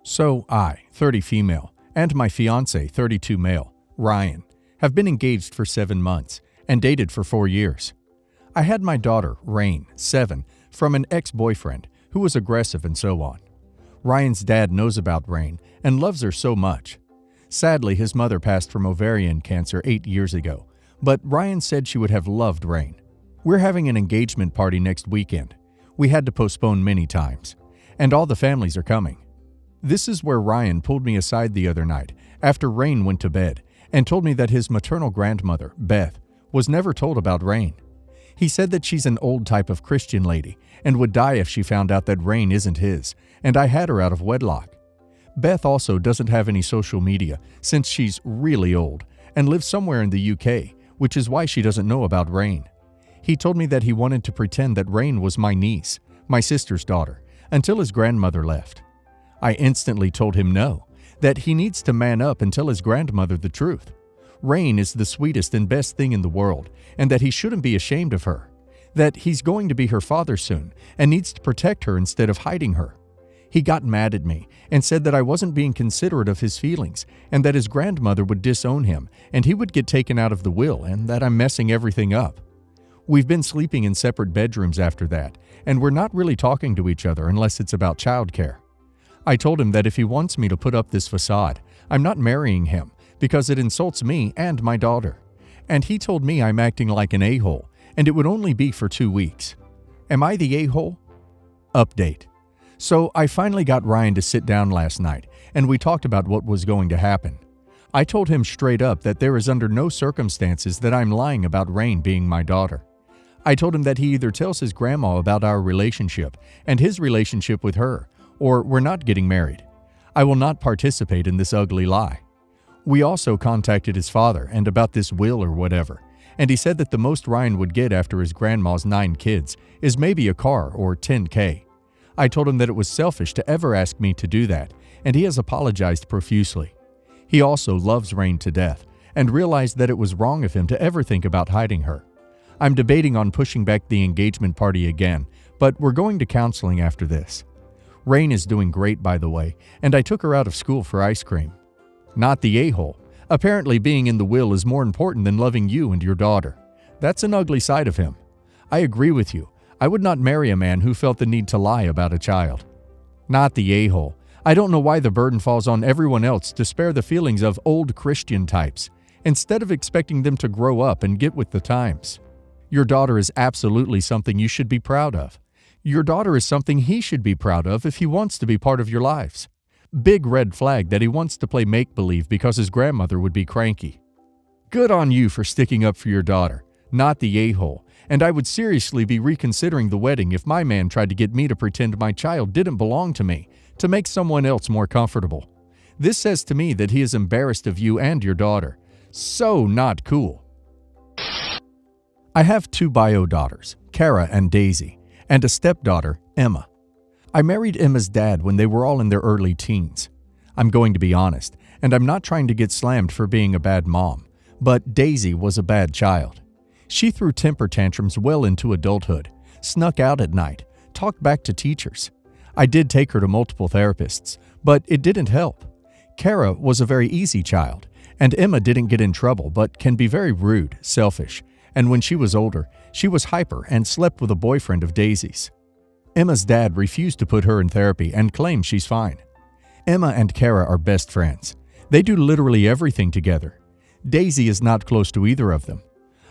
So I, 30 female, and my fiancé, 32 male, Ryan, have been engaged for 7 months and dated for 4 years. I had my daughter, Rain, 7, from an ex-boyfriend who was aggressive and so on. Ryan's dad knows about Rain and loves her so much. Sadly, his mother passed from ovarian cancer 8 years ago, but Ryan said she would have loved Rain. We're having an engagement party next weekend. We had to postpone many times, and all the families are coming. This is where Ryan pulled me aside the other night after Rain went to bed and told me that his maternal grandmother, Beth, was never told about Rain. He said that she's an old type of Christian lady and would die if she found out that Rain isn't his, and I had her out of wedlock. Beth also doesn't have any social media since she's really old and lives somewhere in the UK, which is why she doesn't know about Rain. He told me that he wanted to pretend that Rain was my niece, my sister's daughter, until his grandmother left. I instantly told him no, that he needs to man up and tell his grandmother the truth. Rain is the sweetest and best thing in the world, and that he shouldn't be ashamed of her. That he's going to be her father soon and needs to protect her instead of hiding her. He got mad at me and said that I wasn't being considerate of his feelings and that his grandmother would disown him and he would get taken out of the will and that I'm messing everything up. We've been sleeping in separate bedrooms after that, and we're not really talking to each other unless it's about childcare. I told him that if he wants me to put up this facade, I'm not marrying him because it insults me and my daughter. And he told me I'm acting like an a-hole and it would only be for 2 weeks. Am I the a-hole? Update. So I finally got Ryan to sit down last night and we talked about what was going to happen. I told him straight up that there is under no circumstances that I'm lying about Rain being my daughter. I told him that he either tells his grandma about our relationship and his relationship with her, or we're not getting married. I will not participate in this ugly lie. We also contacted his father and about this will or whatever, and he said that the most Ryan would get after his grandma's 9 kids is maybe a car or $10K. I told him that it was selfish to ever ask me to do that, and he has apologized profusely. He also loves Rain to death and realized that it was wrong of him to ever think about hiding her. I'm debating on pushing back the engagement party again, but we're going to counseling after this. Rain is doing great, by the way, and I took her out of school for ice cream. Not the a-hole. Apparently being in the will is more important than loving you and your daughter. That's an ugly side of him. I agree with you. I would not marry a man who felt the need to lie about a child. Not the a-hole. I don't know why the burden falls on everyone else to spare the feelings of old Christian types, instead of expecting them to grow up and get with the times. Your daughter is absolutely something you should be proud of. Your daughter is something he should be proud of if he wants to be part of your lives. Big red flag that he wants to play make-believe because his grandmother would be cranky. Good on you for sticking up for your daughter, not the a-hole, and I would seriously be reconsidering the wedding if my man tried to get me to pretend my child didn't belong to me, to make someone else more comfortable. This says to me that he is embarrassed of you and your daughter. So not cool. I have 2 bio daughters, Kara and Daisy, and a stepdaughter, Emma. I married Emma's dad when they were all in their early teens. I'm going to be honest, and I'm not trying to get slammed for being a bad mom, but Daisy was a bad child. She threw temper tantrums well into adulthood, snuck out at night, talked back to teachers. I did take her to multiple therapists, but it didn't help. Kara was a very easy child, and Emma didn't get in trouble but can be very rude, selfish, and when she was older, she was hyper and slept with a boyfriend of Daisy's. Emma's dad refused to put her in therapy and claims she's fine. Emma and Kara are best friends. They do literally everything together. Daisy is not close to either of them.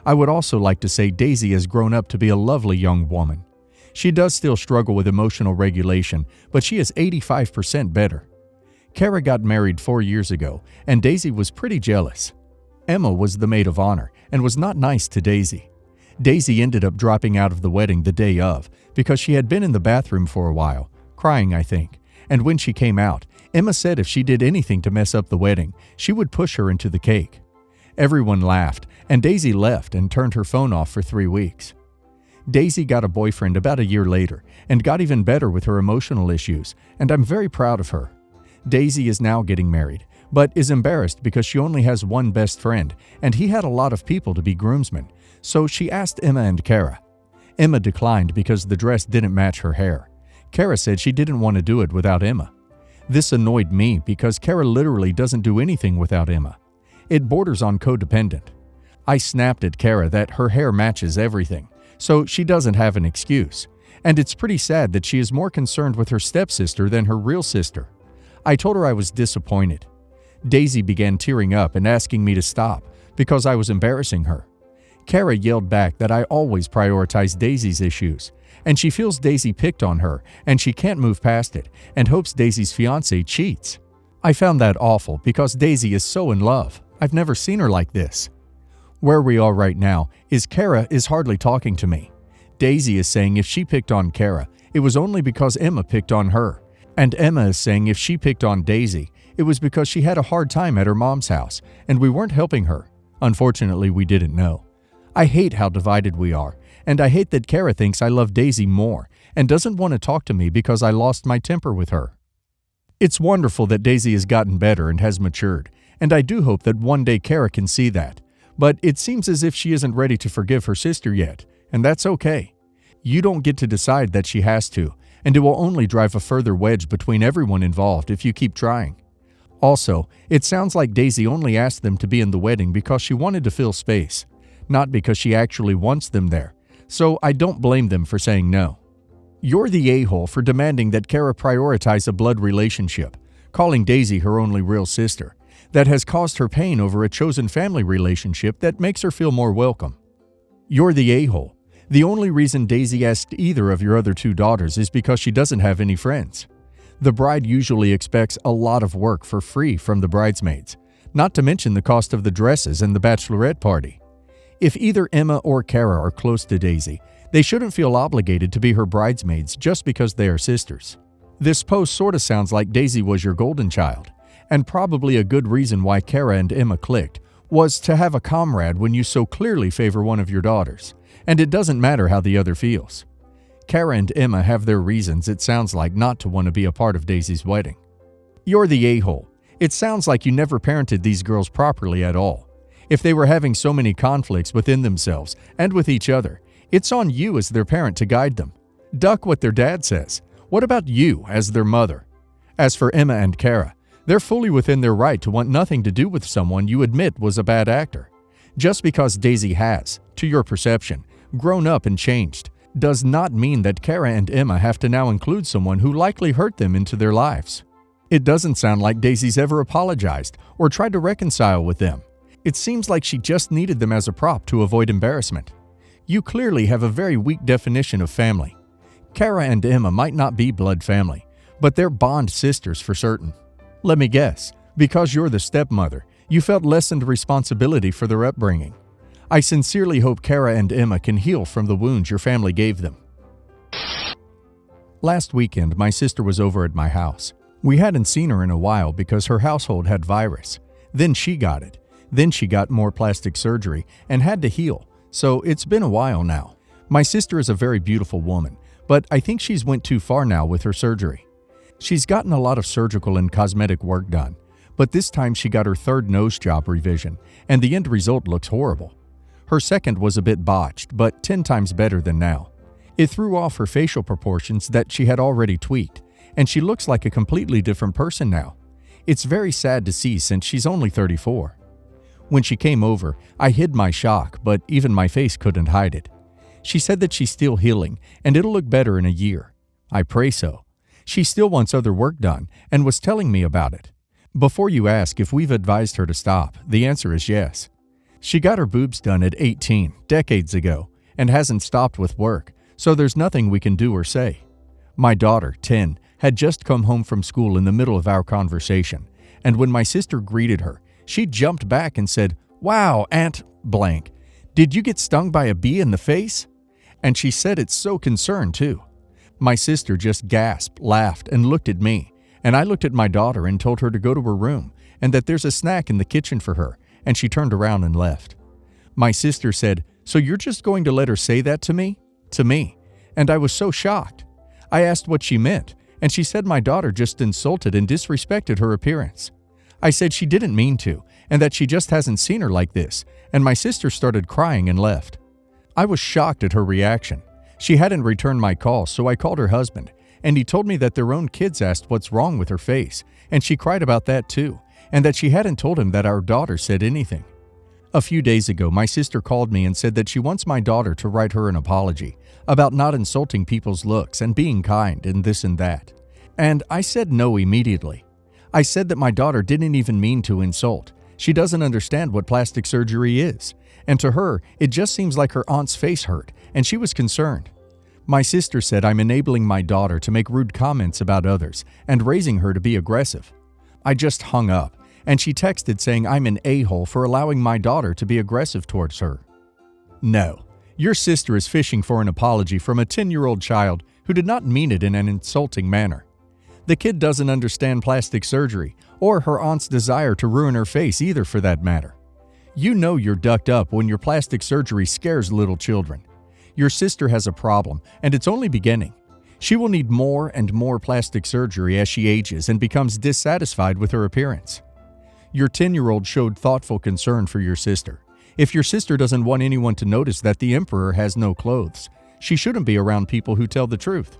I would also like to say Daisy has grown up to be a lovely young woman. She does still struggle with emotional regulation, but she is 85% better. Kara got married 4 years ago, and Daisy was pretty jealous. Emma was the maid of honor and was not nice to Daisy. Daisy ended up dropping out of the wedding the day of because she had been in the bathroom for a while, crying I think, and when she came out, Emma said if she did anything to mess up the wedding, she would push her into the cake. Everyone laughed, and Daisy left and turned her phone off for 3 weeks. Daisy got a boyfriend about a year later and got even better with her emotional issues, and I'm very proud of her. Daisy is now getting married, but is embarrassed because she only has one best friend, and he had a lot of people to be groomsmen, so she asked Emma and Kara. Emma declined because the dress didn't match her hair. Kara said she didn't want to do it without Emma. This annoyed me because Kara literally doesn't do anything without Emma. It borders on codependent. I snapped at Kara that her hair matches everything, so she doesn't have an excuse. And it's pretty sad that she is more concerned with her stepsister than her real sister. I told her I was disappointed. Daisy began tearing up and asking me to stop because I was embarrassing her. Kara yelled back that I always prioritize Daisy's issues, and she feels Daisy picked on her and she can't move past it and hopes Daisy's fiancé cheats. I found that awful because Daisy is so in love. I've never seen her like this. Where we are right now is Kara is hardly talking to me. Daisy is saying if she picked on Kara, it was only because Emma picked on her. And Emma is saying if she picked on Daisy, it was because she had a hard time at her mom's house and we weren't helping her. Unfortunately, we didn't know. I hate how divided we are, and I hate that Kara thinks I love Daisy more and doesn't want to talk to me because I lost my temper with her. It's wonderful that Daisy has gotten better and has matured, and I do hope that one day Kara can see that. But it seems as if she isn't ready to forgive her sister yet, and that's okay. You don't get to decide that she has to, and it will only drive a further wedge between everyone involved if you keep trying. Also, it sounds like Daisy only asked them to be in the wedding because she wanted to fill space, not because she actually wants them there, so I don't blame them for saying no. You're the a-hole for demanding that Kara prioritize a blood relationship, calling Daisy her only real sister, that has caused her pain over a chosen family relationship that makes her feel more welcome. You're the a-hole. The only reason Daisy asked either of your other two daughters is because she doesn't have any friends. The bride usually expects a lot of work for free from the bridesmaids, not to mention the cost of the dresses and the bachelorette party. If either Emma or Kara are close to Daisy, they shouldn't feel obligated to be her bridesmaids just because they are sisters. This post sorta sounds like Daisy was your golden child, and probably a good reason why Kara and Emma clicked was to have a comrade when you so clearly favor one of your daughters, and it doesn't matter how the other feels. Kara and Emma have their reasons, it sounds like, not to want to be a part of Daisy's wedding. You're the a-hole. It sounds like you never parented these girls properly at all. If they were having so many conflicts within themselves and with each other, it's on you as their parent to guide them. Duck what their dad says. What about you as their mother? As for Emma and Kara, they're fully within their right to want nothing to do with someone you admit was a bad actor. Just because Daisy has, to your perception, grown up and changed, does not mean that Kara and Emma have to now include someone who likely hurt them into their lives. It doesn't sound like Daisy's ever apologized or tried to reconcile with them. It seems like she just needed them as a prop to avoid embarrassment. You clearly have a very weak definition of family. Kara and Emma might not be blood family, but they're bond sisters for certain. Let me guess, because you're the stepmother, you felt lessened responsibility for their upbringing. I sincerely hope Kara and Emma can heal from the wounds your family gave them. Last weekend, my sister was over at my house. We hadn't seen her in a while because her household had virus. Then she got it. Then she got more plastic surgery and had to heal, so it's been a while now. My sister is a very beautiful woman, but I think she's went too far now with her surgery. She's gotten a lot of surgical and cosmetic work done, but this time she got her third nose job revision, and the end result looks horrible. Her second was a bit botched, but 10 times better than now. It threw off her facial proportions that she had already tweaked, and she looks like a completely different person now. It's very sad to see since she's only 34. When she came over, I hid my shock, but even my face couldn't hide it. She said that she's still healing, and it'll look better in a year. I pray so. She still wants other work done, and was telling me about it. Before you ask if we've advised her to stop, the answer is yes. She got her boobs done at 18, decades ago, and hasn't stopped with work, so there's nothing we can do or say. My daughter, 10, had just come home from school in the middle of our conversation, and when my sister greeted her, she jumped back and said, "Wow, Aunt blank, did you get stung by a bee in the face?" And she said it so concerned too. My sister just gasped, laughed, and looked at me, and I looked at my daughter and told her to go to her room and that there's a snack in the kitchen for her, and she turned around and left. My sister said, "So you're just going to let her say that to me?" To me. And I was so shocked. I asked what she meant, and she said my daughter just insulted and disrespected her appearance. I said she didn't mean to, and that she just hasn't seen her like this, and my sister started crying and left. I was shocked at her reaction. She hadn't returned my call, so I called her husband, and he told me that their own kids asked what's wrong with her face, and she cried about that too, and that she hadn't told him that our daughter said anything. A few days ago, my sister called me and said that she wants my daughter to write her an apology about not insulting people's looks and being kind and this and that. And I said no immediately. I said that my daughter didn't even mean to insult. She doesn't understand what plastic surgery is. And to her, it just seems like her aunt's face hurt, and she was concerned. My sister said I'm enabling my daughter to make rude comments about others and raising her to be aggressive. I just hung up, and she texted saying I'm an a-hole for allowing my daughter to be aggressive towards her. No, your sister is fishing for an apology from a 10-year-old child who did not mean it in an insulting manner. The kid doesn't understand plastic surgery or her aunt's desire to ruin her face either, for that matter. You know you're ducked up when your plastic surgery scares little children. Your sister has a problem, and it's only beginning. She will need more and more plastic surgery as she ages and becomes dissatisfied with her appearance. Your 10-year-old showed thoughtful concern for your sister. If your sister doesn't want anyone to notice that the emperor has no clothes, she shouldn't be around people who tell the truth.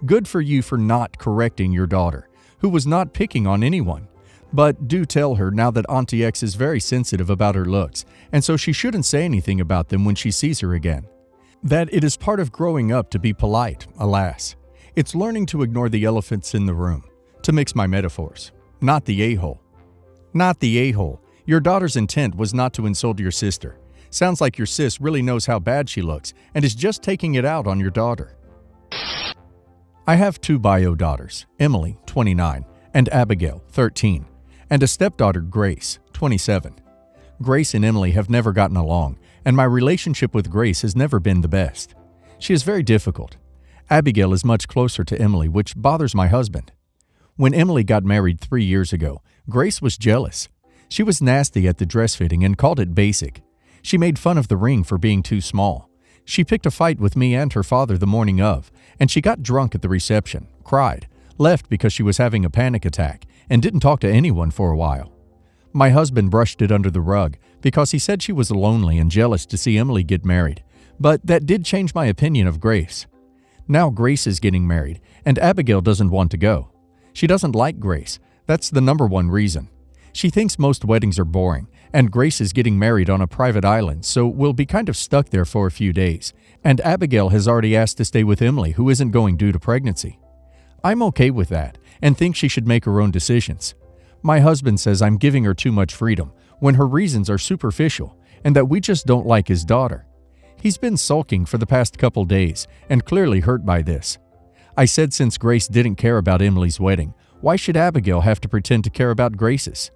Good for you for not correcting your daughter, who was not picking on anyone. But do tell her now that Auntie X is very sensitive about her looks, and so she shouldn't say anything about them when she sees her again. That it is part of growing up to be polite, alas. It's learning to ignore the elephants in the room, to mix my metaphors. Not the a-hole. Not the a-hole. Your daughter's intent was not to insult your sister. Sounds like your sis really knows how bad she looks and is just taking it out on your daughter. I have two bio daughters, Emily, 29, and Abigail, 13, and a stepdaughter, Grace, 27. Grace and Emily have never gotten along, and my relationship with Grace has never been the best. She is very difficult. Abigail is much closer to Emily, which bothers my husband. When Emily got married 3 years ago, Grace was jealous. She was nasty at the dress fitting and called it basic. She made fun of the ring for being too small. She picked a fight with me and her father the morning of, and she got drunk at the reception, cried, left because she was having a panic attack, and didn't talk to anyone for a while. My husband brushed it under the rug because he said she was lonely and jealous to see Emily get married, but that did change my opinion of Grace. Now Grace is getting married, and Abigail doesn't want to go. She doesn't like Grace. That's the number one reason. She thinks most weddings are boring, and Grace is getting married on a private island, so we'll be kind of stuck there for a few days, and Abigail has already asked to stay with Emily, who isn't going due to pregnancy. I'm okay with that, and think she should make her own decisions. My husband says I'm giving her too much freedom, when her reasons are superficial, and that we just don't like his daughter. He's been sulking for the past couple days, and clearly hurt by this. I said since Grace didn't care about Emily's wedding, why should Abigail have to pretend to care about Grace's?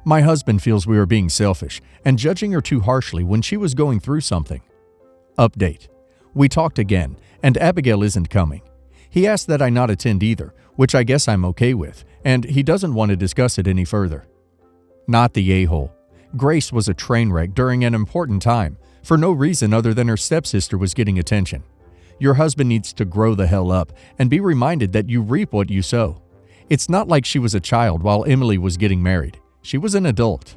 My husband feels we are being selfish and judging her too harshly when she was going through something. Update. We talked again, and Abigail isn't coming. He asked that I not attend either, which I guess I'm okay with, and he doesn't want to discuss it any further. Not the a-hole. Grace was a train wreck during an important time, for no reason other than her stepsister was getting attention. Your husband needs to grow the hell up and be reminded that you reap what you sow. It's not like she was a child while Emily was getting married. She was an adult.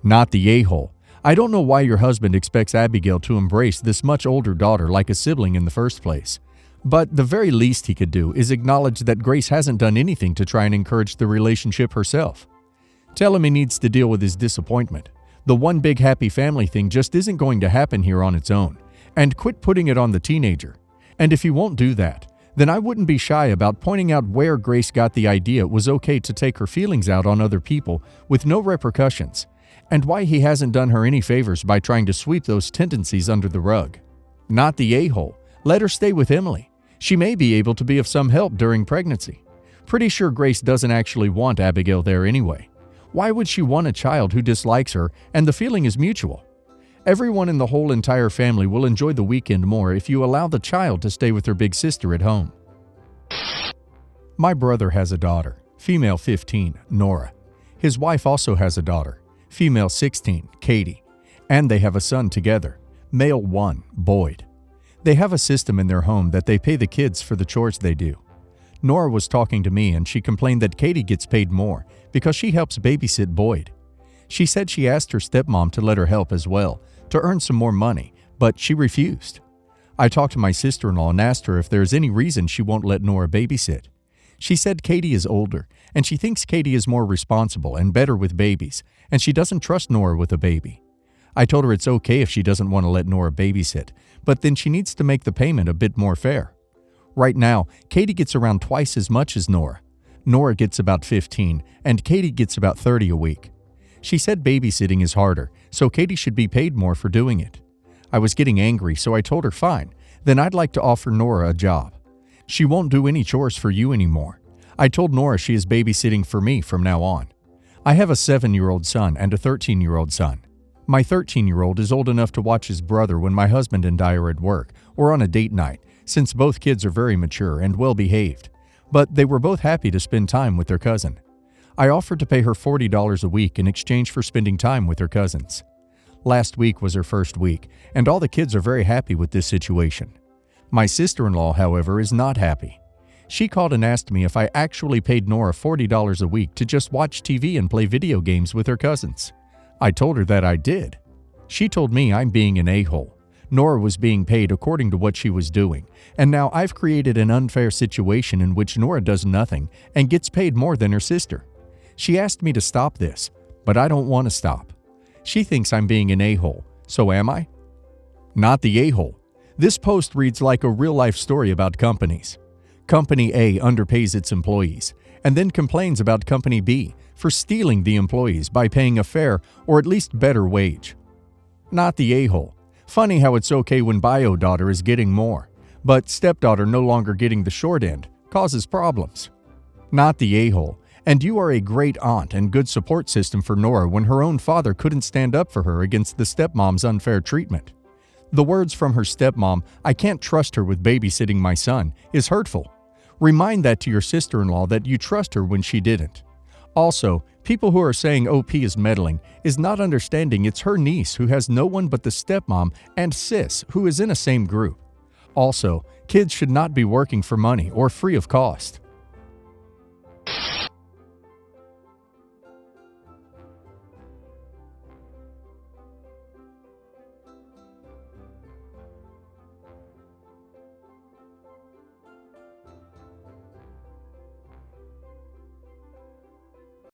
Not the a-hole. I don't know why your husband expects Abigail to embrace this much older daughter like a sibling in the first place. But the very least he could do is acknowledge that Grace hasn't done anything to try and encourage the relationship herself. Tell him he needs to deal with his disappointment. The one big happy family thing just isn't going to happen here on its own, and quit putting it on the teenager. And if he won't do that, then I wouldn't be shy about pointing out where Grace got the idea it was okay to take her feelings out on other people with no repercussions, and why he hasn't done her any favors by trying to sweep those tendencies under the rug. Not the a-hole. Let her stay with Emily. She may be able to be of some help during pregnancy. Pretty sure Grace doesn't actually want Abigail there anyway. Why would she want a child who dislikes her and the feeling is mutual? Everyone in the whole entire family will enjoy the weekend more if you allow the child to stay with her big sister at home. My brother has a daughter, female 15, Nora. His wife also has a daughter, female 16, Katie. And they have a son together, male 1, Boyd. They have a system in their home that they pay the kids for the chores they do. Nora was talking to me and she complained that Katie gets paid more because she helps babysit Boyd. She said she asked her stepmom to let her help as well, to earn some more money, but she refused. I talked to my sister-in-law and asked her if there is any reason she won't let Nora babysit. She said Katie is older, and she thinks Katie is more responsible and better with babies, and she doesn't trust Nora with a baby. I told her it's okay if she doesn't want to let Nora babysit, but then she needs to make the payment a bit more fair. Right now, Katie gets around twice as much as Nora. Nora gets about 15, and Katie gets about 30 a week. She said babysitting is harder, so Katie should be paid more for doing it. I was getting angry, so I told her fine, then I'd like to offer Nora a job. She won't do any chores for you anymore. I told Nora she is babysitting for me from now on. I have a 7-year-old son and a 13-year-old son. My 13-year-old is old enough to watch his brother when my husband and I are at work or on a date night, since both kids are very mature and well-behaved. But they were both happy to spend time with their cousin. I offered to pay her $40 a week in exchange for spending time with her cousins. Last week was her first week, and all the kids are very happy with this situation. My sister-in-law, however, is not happy. She called and asked me if I actually paid Nora $40 a week to just watch TV and play video games with her cousins. I told her that I did. She told me I'm being an a-hole. Nora was being paid according to what she was doing, and now I've created an unfair situation in which Nora does nothing and gets paid more than her sister. She asked me to stop this, but I don't want to stop. She thinks I'm being an a-hole, so am I? Not the a-hole. This post reads like a real-life story about companies. Company A underpays its employees, and then complains about Company B for stealing the employees by paying a fair or at least better wage. Not the a-hole. Funny how it's okay when bio-daughter is getting more, but stepdaughter no longer getting the short end causes problems. Not the a-hole. And you are a great aunt and good support system for Nora when her own father couldn't stand up for her against the stepmom's unfair treatment. The words from her stepmom, "I can't trust her with babysitting my son," is hurtful. Remind that to your sister-in-law that you trust her when she didn't. Also, people who are saying OP is meddling is not understanding it's her niece who has no one but the stepmom and sis who is in a same group. Also, kids should not be working for money or free of cost.